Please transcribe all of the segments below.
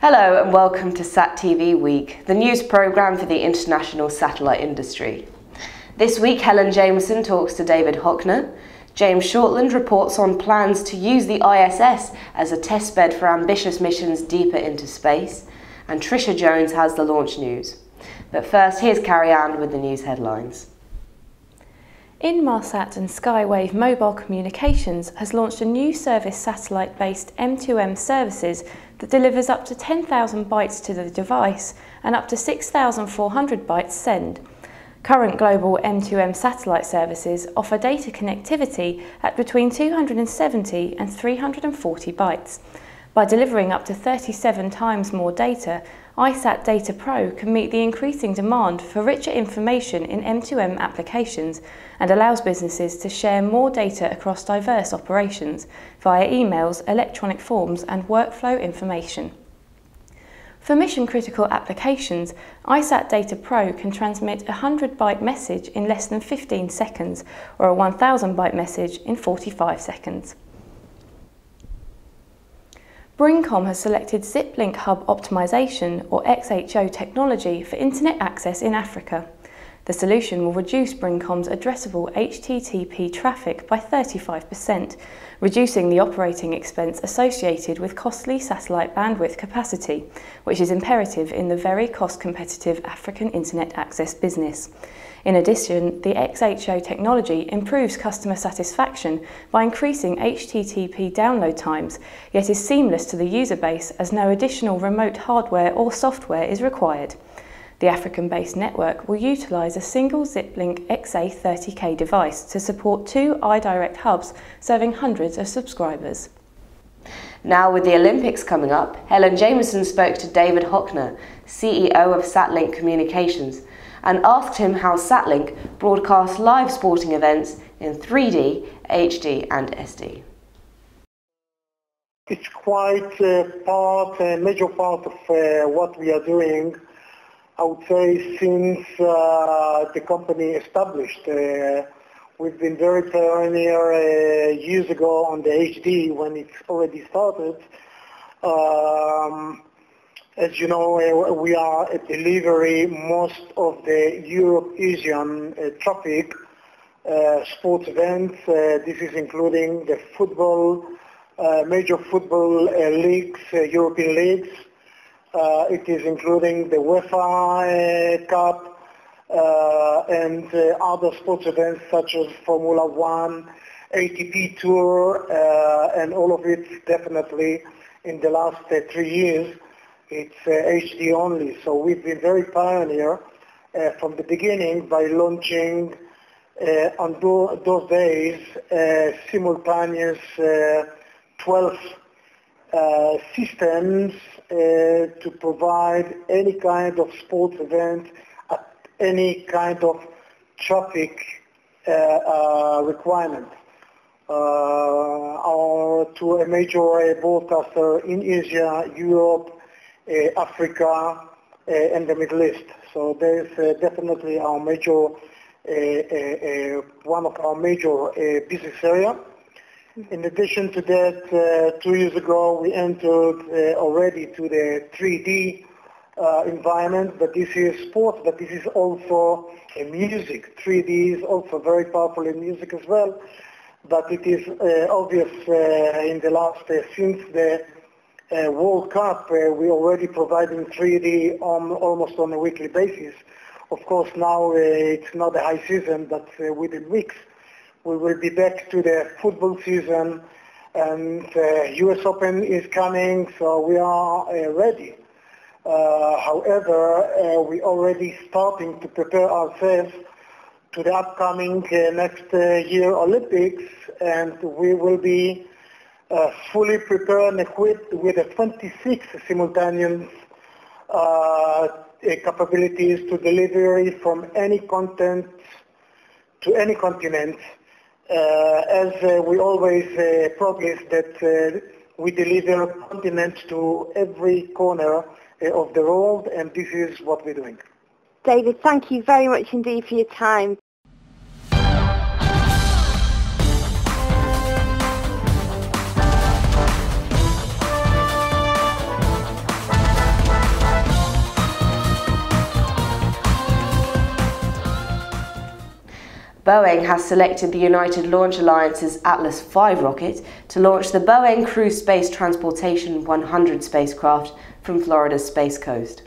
Hello and welcome to SatTV Week, the news programme for the international satellite industry. This week, Helen Jameson talks to David Hockner, James Shortland reports on plans to use the ISS as a testbed for ambitious missions deeper into space, and Trisha Jones has the launch news. But first, here's Carrie-Anne with the news headlines. Inmarsat and Skywave Mobile Communications has launched a new service satellite-based M2M services that delivers up to 10,000 bytes to the device and up to 6,400 bytes send. Current global M2M satellite services offer data connectivity at between 270 and 340 bytes. By delivering up to 37 times more data, iSat Data Pro can meet the increasing demand for richer information in M2M applications and allows businesses to share more data across diverse operations via emails, electronic forms and workflow information. For mission-critical applications, iSat Data Pro can transmit a 100-byte message in less than 15 seconds or a 1,000-byte message in 45 seconds. Bringcom has selected ZipLink Hub Optimization, or XHO technology, for internet access in Africa. The solution will reduce Bringcom's addressable HTTP traffic by 35%, reducing the operating expense associated with costly satellite bandwidth capacity, which is imperative in the very cost-competitive African internet access business. In addition, the XHO technology improves customer satisfaction by increasing HTTP download times, yet is seamless to the user base as no additional remote hardware or software is required. The African-based network will utilise a single ZipLink XA30K device to support 2 iDirect hubs serving hundreds of subscribers. Now, with the Olympics coming up, Helen Jameson spoke to David Hockner, CEO of SatLink Communications, and asked him how SatLink broadcasts live sporting events in 3D, HD and SD. It's quite a major part of what we are doing, I would say, since the company established. We've been very pioneer years ago on the HD when it's already started. As you know, we are delivering most of the Europe-Asian traffic sports events. This is including the football, major football leagues, European leagues. It is including the UEFA Cup and other sports events such as Formula One, ATP Tour, and all of it definitely in the last 3 years. It's HD only, so we've been very pioneer from the beginning by launching on those days simultaneous 12 systems to provide any kind of sports event at any kind of traffic requirement or to a major broadcaster in Asia, Europe, Africa and the Middle East. So there is definitely our major, one of our major business area. In addition to that, 2 years ago we entered already to the 3D environment, but this is sports, but this is also music. 3D is also very powerful in music as well, but it is obvious in the last, since the World Cup, we're already providing 3D almost on a weekly basis. Of course, now it's not a high season, but within weeks we will be back to the football season, and US Open is coming, so we are ready. However, we're already starting to prepare ourselves to the upcoming next year Olympics, and we will be fully prepared and equipped with a 26 simultaneous capabilities to delivery from any content to any continent, as we always promise that we deliver continent to every corner of the world, and this is what we're doing. David, thank you very much indeed for your time. Boeing has selected the United Launch Alliance's Atlas V rocket to launch the Boeing Crew Space Transportation 100 spacecraft from Florida's Space Coast.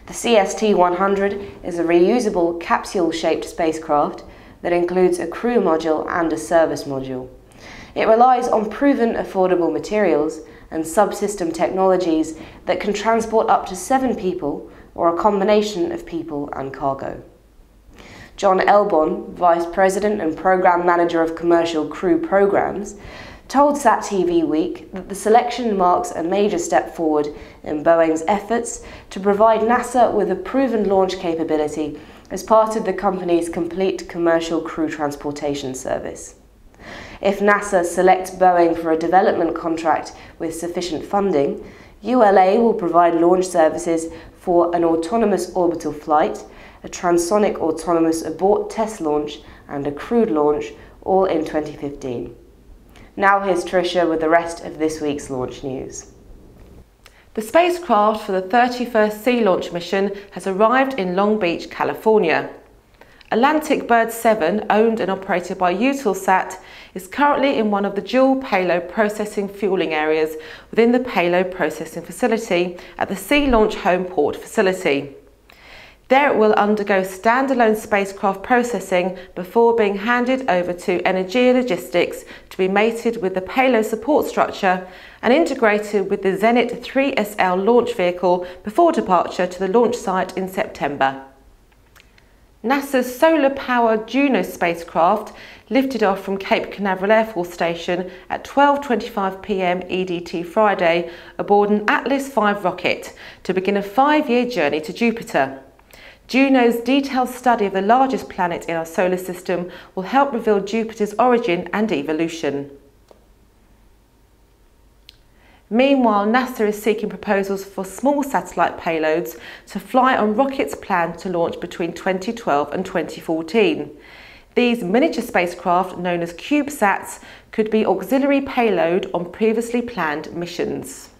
The CST-100 is a reusable capsule-shaped spacecraft that includes a crew module and a service module. It relies on proven affordable materials and subsystem technologies that can transport up to 7 people or a combination of people and cargo. John Elbon, Vice President and Programme Manager of Commercial Crew Programs, told SatTV Week that the selection marks a major step forward in Boeing's efforts to provide NASA with a proven launch capability as part of the company's complete commercial crew transportation service. If NASA selects Boeing for a development contract with sufficient funding, ULA will provide launch services for an autonomous orbital flight, a transonic autonomous abort test launch and a crewed launch, all in 2015. Now here's Tricia with the rest of this week's launch news. The spacecraft for the 31st Sea Launch mission has arrived in Long Beach, California. Atlantic Bird 7, owned and operated by Eutelsat, is currently in one of the dual payload processing fueling areas within the payload processing facility at the Sea Launch Home Port facility. There it will undergo standalone spacecraft processing before being handed over to Energia Logistics to be mated with the payload support structure and integrated with the Zenit 3SL launch vehicle before departure to the launch site in September. NASA's solar-powered Juno spacecraft lifted off from Cape Canaveral Air Force Station at 12:25 p.m. EDT Friday aboard an Atlas V rocket to begin a 5-year journey to Jupiter. Juno's detailed study of the largest planet in our solar system will help reveal Jupiter's origin and evolution. Meanwhile, NASA is seeking proposals for small satellite payloads to fly on rockets planned to launch between 2012 and 2014. These miniature spacecraft, known as CubeSats, could be auxiliary payload on previously planned missions.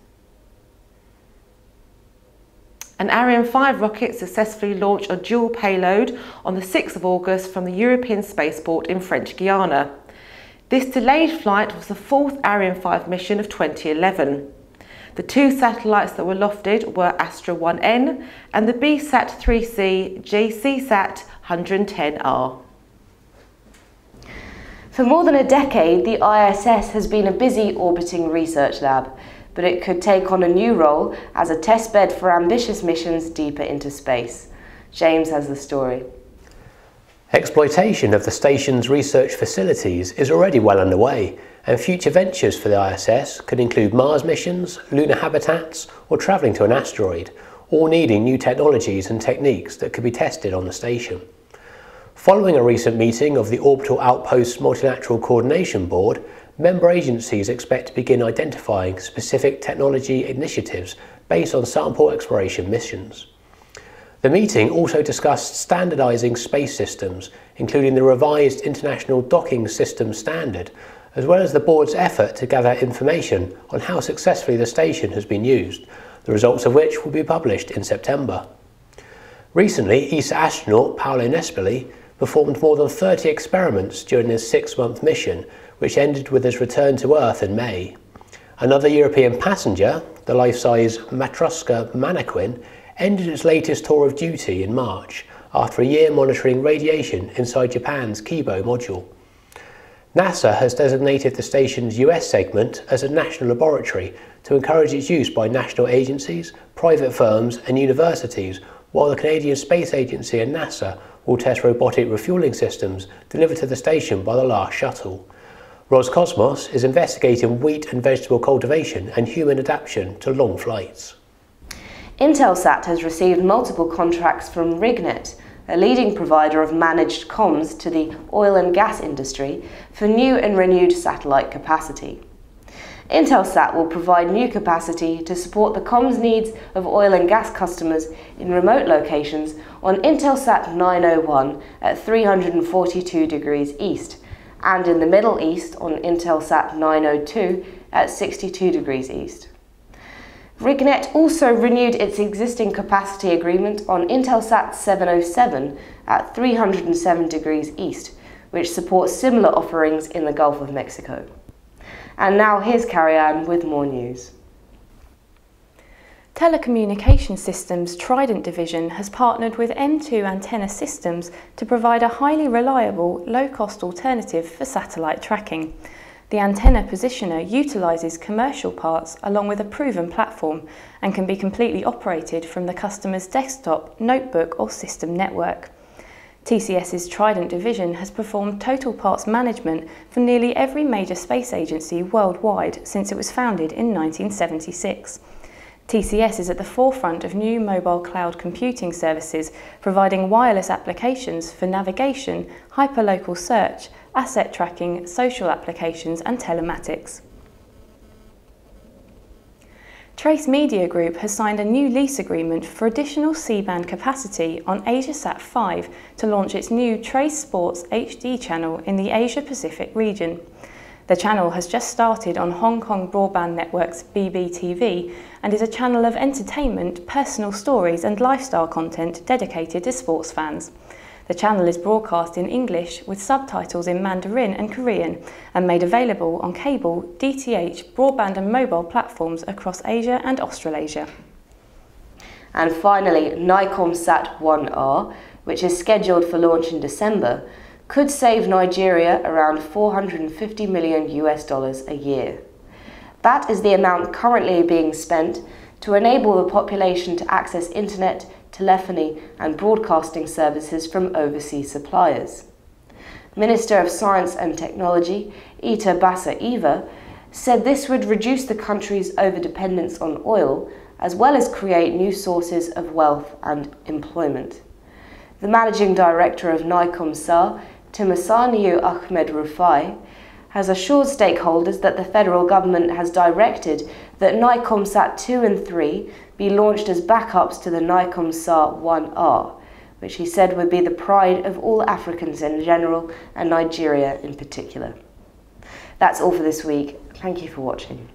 An Ariane 5 rocket successfully launched a dual payload on the 6th of August from the European spaceport in French Guiana. This delayed flight was the 4th Ariane 5 mission of 2011. The 2 satellites that were lofted were Astra 1N and the BSat 3C JCSat 110R. For more than a decade, the ISS has been a busy orbiting research lab, but it could take on a new role as a testbed for ambitious missions deeper into space. James has the story. Exploitation of the station's research facilities is already well underway, and future ventures for the ISS could include Mars missions, lunar habitats, or travelling to an asteroid, all needing new technologies and techniques that could be tested on the station. Following a recent meeting of the Orbital Outposts Multilateral Coordination Board, member agencies expect to begin identifying specific technology initiatives based on sample exploration missions. The meeting also discussed standardising space systems, including the revised International Docking System Standard, as well as the board's effort to gather information on how successfully the station has been used, the results of which will be published in September. Recently, ESA astronaut Paolo Nespoli performed more than 30 experiments during his 6-month mission, which ended with his return to Earth in May. Another European passenger, the life-size Matroska mannequin, ended its latest tour of duty in March after a year monitoring radiation inside Japan's Kibo module. NASA has designated the station's US segment as a national laboratory to encourage its use by national agencies, private firms and universities, while the Canadian Space Agency and NASA will test robotic refueling systems delivered to the station by the last shuttle. Roscosmos is investigating wheat and vegetable cultivation and human adaptation to long flights. Intelsat has received multiple contracts from RigNet, a leading provider of managed comms to the oil and gas industry, for new and renewed satellite capacity. Intelsat will provide new capacity to support the comms needs of oil and gas customers in remote locations on Intelsat 901 at 342 degrees east, and in the Middle East on Intelsat 902 at 62 degrees east. RigNet also renewed its existing capacity agreement on Intelsat 707 at 307 degrees east, which supports similar offerings in the Gulf of Mexico. And now here's Carrie-Anne with more news. Telecommunication Systems Trident division has partnered with M2 Antenna Systems to provide a highly reliable, low-cost alternative for satellite tracking. The antenna positioner utilises commercial parts along with a proven platform and can be completely operated from the customer's desktop, notebook or system network. TCS's Trident division has performed total parts management for nearly every major space agency worldwide since it was founded in 1976. TCS is at the forefront of new mobile cloud computing services, providing wireless applications for navigation, hyperlocal search, asset tracking, social applications and telematics. Trace Media Group has signed a new lease agreement for additional C-band capacity on AsiaSat 5 to launch its new Trace Sports HD channel in the Asia-Pacific region. The channel has just started on Hong Kong broadband network's BBTV and is a channel of entertainment, personal stories and lifestyle content dedicated to sports fans. The channel is broadcast in English with subtitles in Mandarin and Korean and made available on cable, DTH, broadband and mobile platforms across Asia and Australasia. And finally, NICOMSat 1R, which is scheduled for launch in December, could save Nigeria around $450 million a year. That is the amount currently being spent to enable the population to access internet, telephony and broadcasting services from overseas suppliers. Minister of Science and Technology, Ita Basa-Eva, said this would reduce the country's overdependence on oil, as well as create new sources of wealth and employment. The managing director of NICOMSat, Timosaniu Ahmed Rufai, has assured stakeholders that the federal government has directed that NICOMSat 2 and 3 be launched as backups to the NICOMSat 1R, which he said would be the pride of all Africans in general and Nigeria in particular. That's all for this week. Thank you for watching.